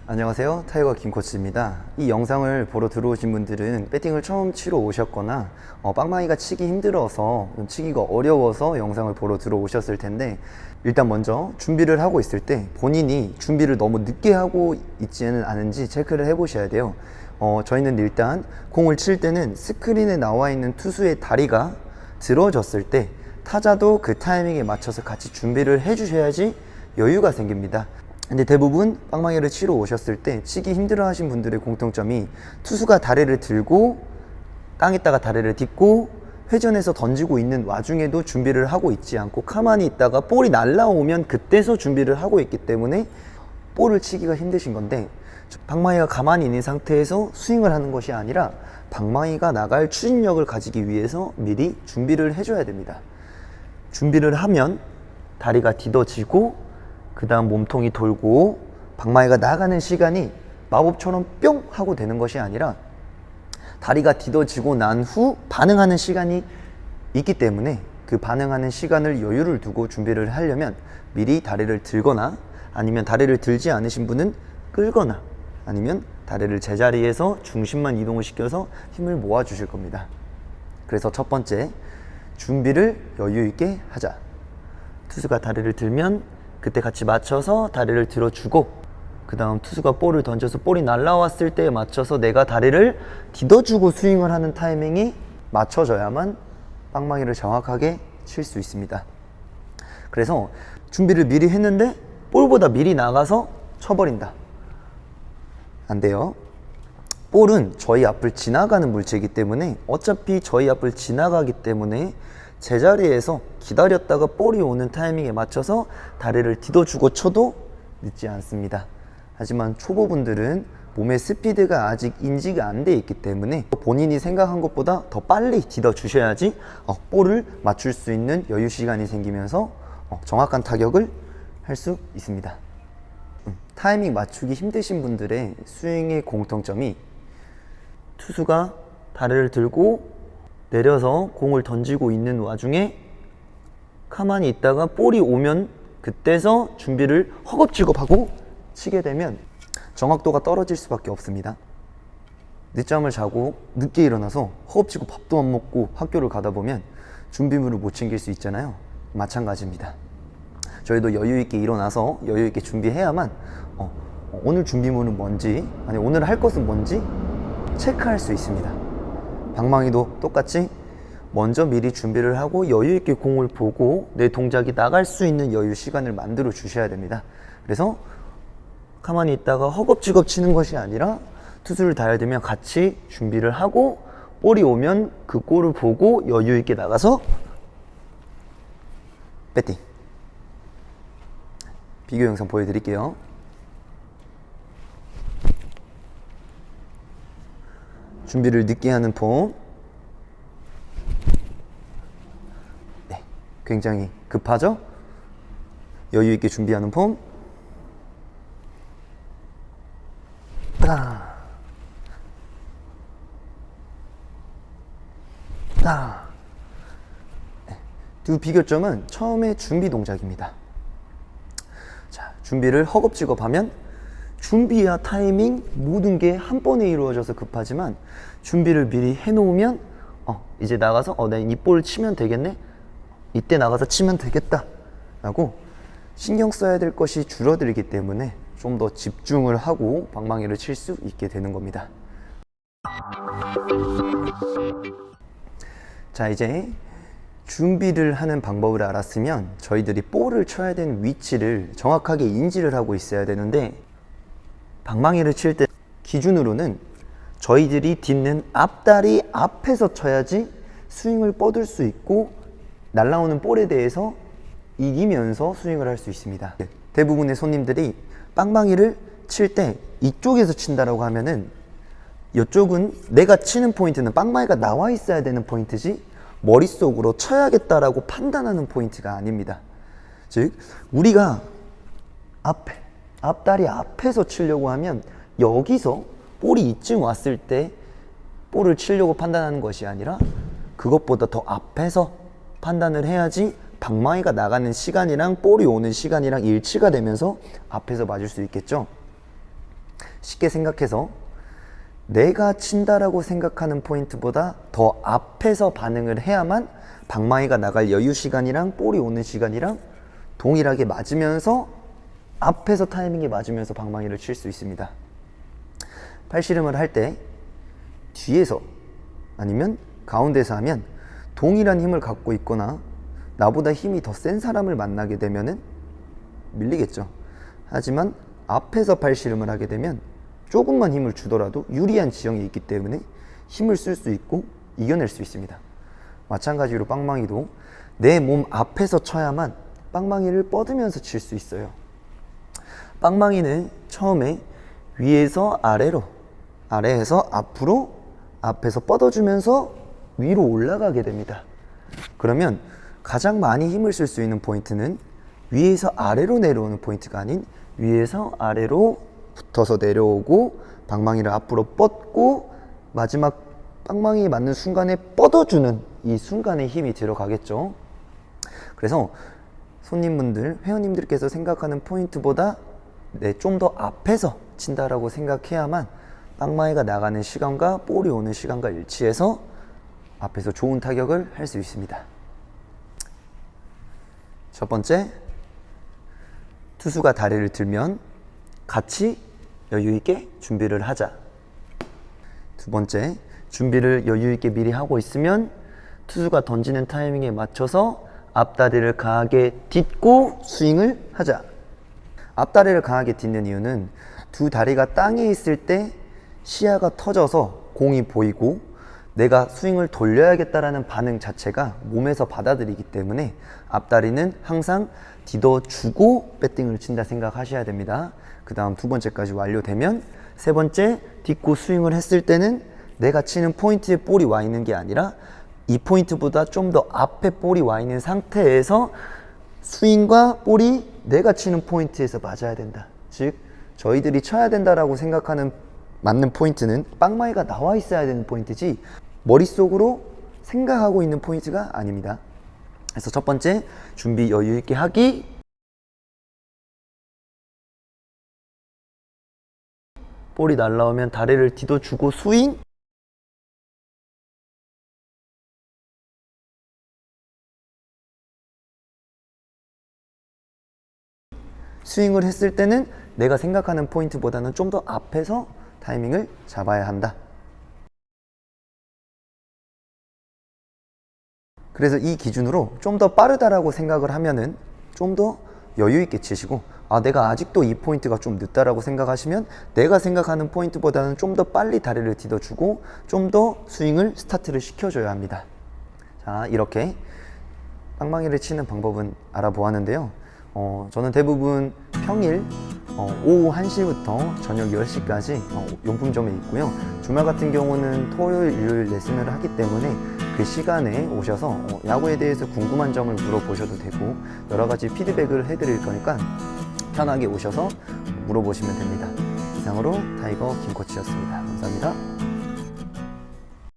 안녕하세요, 타이거 김코치입니다. 이 영상을 보러 들어오신 분들은 배팅을 처음 치러 오셨거나 빵망이가 치기 힘들어서, 치기가 어려워서 영상을 보러 들어오셨을 텐데, 일단 먼저 준비를 하고 있을 때 본인이 준비를 너무 늦게 하고 있지는 않은지 체크를 해 보셔야 돼요. 저희는 일단 공을 칠 때는 스크린에 나와 있는 투수의 다리가 들어졌을 때 타자도 그 타이밍에 맞춰서 같이 준비를 해 주셔야지 여유가 생깁니다. 근데 대부분 빵망이를 치러 오셨을 때 치기 힘들어 하신 분들의 공통점이, 투수가 다리를 들고 땅에다가 다리를 딛고 회전해서 던지고 있는 와중에도 준비를 하고 있지 않고 가만히 있다가 볼이 날라오면 그때서 준비를 하고 있기 때문에 볼을 치기가 힘드신 건데, 방망이가 가만히 있는 상태에서 스윙을 하는 것이 아니라 방망이가 나갈 추진력을 가지기 위해서 미리 준비를 해줘야 됩니다. 준비를 하면 다리가 디뎌지고 그 다음 몸통이 돌고 방망이가 나가는 시간이 마법처럼 뿅 하고 되는 것이 아니라 다리가 디뎌지고 난 후 반응하는 시간이 있기 때문에 그 반응하는 시간을 여유를 두고 준비를 하려면 미리 다리를 들거나, 아니면 다리를 들지 않으신 분은 끌거나, 아니면 다리를 제자리에서 중심만 이동을 시켜서 힘을 모아 주실 겁니다. 그래서 첫 번째, 준비를 여유 있게 하자. 투수가 다리를 들면 그때 같이 맞춰서 다리를 들어주고, 그 다음 투수가 볼을 던져서 볼이 날라왔을 때에 맞춰서 내가 다리를 디뎌주고 스윙을 하는 타이밍이 맞춰져야만 빵망이를 정확하게 칠 수 있습니다. 그래서 준비를 미리 했는데 볼보다 미리 나가서 쳐버린다, 안 돼요. 볼은 저희 앞을 지나가는 물체이기 때문에, 어차피 저희 앞을 지나가기 때문에 제자리에서 기다렸다가 볼이 오는 타이밍에 맞춰서 다리를 디뎌주고 쳐도 늦지 않습니다. 하지만 초보분들은 몸의 스피드가 아직 인지가 안 돼 있기 때문에 본인이 생각한 것보다 더 빨리 디뎌 주셔야지 볼을 맞출 수 있는 여유 시간이 생기면서 정확한 타격을 할 수 있습니다. 타이밍 맞추기 힘드신 분들의 스윙의 공통점이, 투수가 다리를 들고 내려서 공을 던지고 있는 와중에 가만히 있다가 볼이 오면 그때서 준비를 허겁지겁하고 치게 되면 정확도가 떨어질 수밖에 없습니다. 늦잠을 자고 늦게 일어나서 허겁지겁 밥도 안 먹고 학교를 가다 보면 준비물을 못 챙길 수 있잖아요. 마찬가지입니다. 저희도 여유 있게 일어나서 여유 있게 준비해야만 오늘 준비물은 뭔지, 아니 오늘 할 것은 뭔지 체크할 수 있습니다. 방망이도 똑같이 먼저 미리 준비를 하고 여유 있게 공을 보고 내 동작이 나갈 수 있는 여유 시간을 만들어 주셔야 됩니다. 그래서 가만히 있다가 허겁지겁 치는 것이 아니라 투수를 달려들면 같이 준비를 하고 볼이 오면 그 볼을 보고 여유 있게 나가서 배팅. 비교 영상 보여드릴게요. 준비를 늦게 하는 폼. 네, 굉장히 급하죠? 여유 있게 준비하는 폼. 따. 따. 네, 두 비교점은 처음에 준비 동작입니다. 자, 준비를 허겁지겁 하면 준비와 타이밍 모든 게 한 번에 이루어져서 급하지만, 준비를 미리 해놓으면 이제 나가서 내가 이 볼을 치면 되겠네, 이때 나가서 치면 되겠다 라고 신경 써야 될 것이 줄어들기 때문에 좀 더 집중을 하고 방망이를 칠 수 있게 되는 겁니다. 자, 이제 준비를 하는 방법을 알았으면 저희들이 볼을 쳐야 되는 위치를 정확하게 인지를 하고 있어야 되는데, 방망이를 칠 때 기준으로는 저희들이 딛는 앞다리 앞에서 쳐야지 스윙을 뻗을 수 있고 날아오는 볼에 대해서 이기면서 스윙을 할 수 있습니다. 대부분의 손님들이 빵망이를 칠 때 이쪽에서 친다라고 하면은, 이쪽은 내가 치는 포인트는 빵망이가 나와 있어야 되는 포인트지 머릿속으로 쳐야겠다라고 판단하는 포인트가 아닙니다. 즉, 우리가 앞다리 앞에서 치려고 하면 여기서 볼이 이쯤 왔을 때 볼을 치려고 판단하는 것이 아니라 그것보다 더 앞에서 판단을 해야지 방망이가 나가는 시간이랑 볼이 오는 시간이랑 일치가 되면서 앞에서 맞을 수 있겠죠. 쉽게 생각해서 내가 친다라고 생각하는 포인트보다 더 앞에서 반응을 해야만 방망이가 나갈 여유 시간이랑 볼이 오는 시간이랑 동일하게 맞으면서 앞에서 타이밍이 맞으면서 방망이를 칠 수 있습니다. 팔씨름을 할 때 뒤에서 아니면 가운데서 하면 동일한 힘을 갖고 있거나 나보다 힘이 더 센 사람을 만나게 되면은 밀리겠죠. 하지만 앞에서 팔씨름을 하게 되면 조금만 힘을 주더라도 유리한 지형이 있기 때문에 힘을 쓸 수 있고 이겨낼 수 있습니다. 마찬가지로 빵망이도 내 몸 앞에서 쳐야만 빵망이를 뻗으면서 칠 수 있어요. 빵망이는 처음에 위에서 아래로, 아래에서 앞으로, 앞에서 뻗어주면서 위로 올라가게 됩니다. 그러면 가장 많이 힘을 쓸 수 있는 포인트는 위에서 아래로 내려오는 포인트가 아닌 위에서 아래로 붙어서 내려오고 방망이를 앞으로 뻗고 마지막 빵망이에 맞는 순간에 뻗어주는 이 순간에 힘이 들어가겠죠. 그래서 손님분들, 회원님들께서 생각하는 포인트보다 좀 더 앞에서 친다라고 생각해야만 빵망이가 나가는 시간과 볼이 오는 시간과 일치해서 앞에서 좋은 타격을 할 수 있습니다. 첫 번째, 투수가 다리를 들면 같이 여유 있게 준비를 하자. 두 번째, 준비를 여유 있게 미리 하고 있으면 투수가 던지는 타이밍에 맞춰서 앞다리를 강하게 딛고 스윙을 하자. 앞다리를 강하게 딛는 이유는 두 다리가 땅에 있을 때 시야가 터져서 공이 보이고 내가 스윙을 돌려야겠다라는 반응 자체가 몸에서 받아들이기 때문에 앞다리는 항상 딛어주고 배팅을 친다 생각하셔야 됩니다. 그 다음 두 번째까지 완료되면 세 번째, 딛고 스윙을 했을 때는 내가 치는 포인트에 볼이 와 있는 게 아니라 이 포인트보다 좀 더 앞에 볼이 와 있는 상태에서 스윙과 볼이 내가 치는 포인트에서 맞아야 된다. 즉 저희들이 쳐야 된다라고 생각하는 맞는 포인트는 빵망이가 나와 있어야 되는 포인트지 머릿속으로 생각하고 있는 포인트가 아닙니다. 그래서 첫 번째, 준비 여유 있게 하기. 볼이 날라오면 다리를 딛어주고 스윙. 스윙을 했을 때는 내가 생각하는 포인트보다는 좀 더 앞에서 타이밍을 잡아야 한다. 그래서 이 기준으로 좀 더 빠르다라고 생각을 하면은 좀 더 여유 있게 치시고, 내가 아직도 이 포인트가 좀 늦다라고 생각하시면 내가 생각하는 포인트보다는 좀 더 빨리 다리를 딛어주고 좀 더 스윙을 스타트를 시켜줘야 합니다. 자, 이렇게 빵망이를 치는 방법은 알아보았는데요. 저는 대부분 평일 오후 1시부터 저녁 10시까지 용품점에 있고요. 주말 같은 경우는 토요일, 일요일 레슨을 하기 때문에 그 시간에 오셔서 야구에 대해서 궁금한 점을 물어보셔도 되고 여러 가지 피드백을 해드릴 거니까 편하게 오셔서 물어보시면 됩니다. 이상으로 타이거 김코치였습니다. 감사합니다.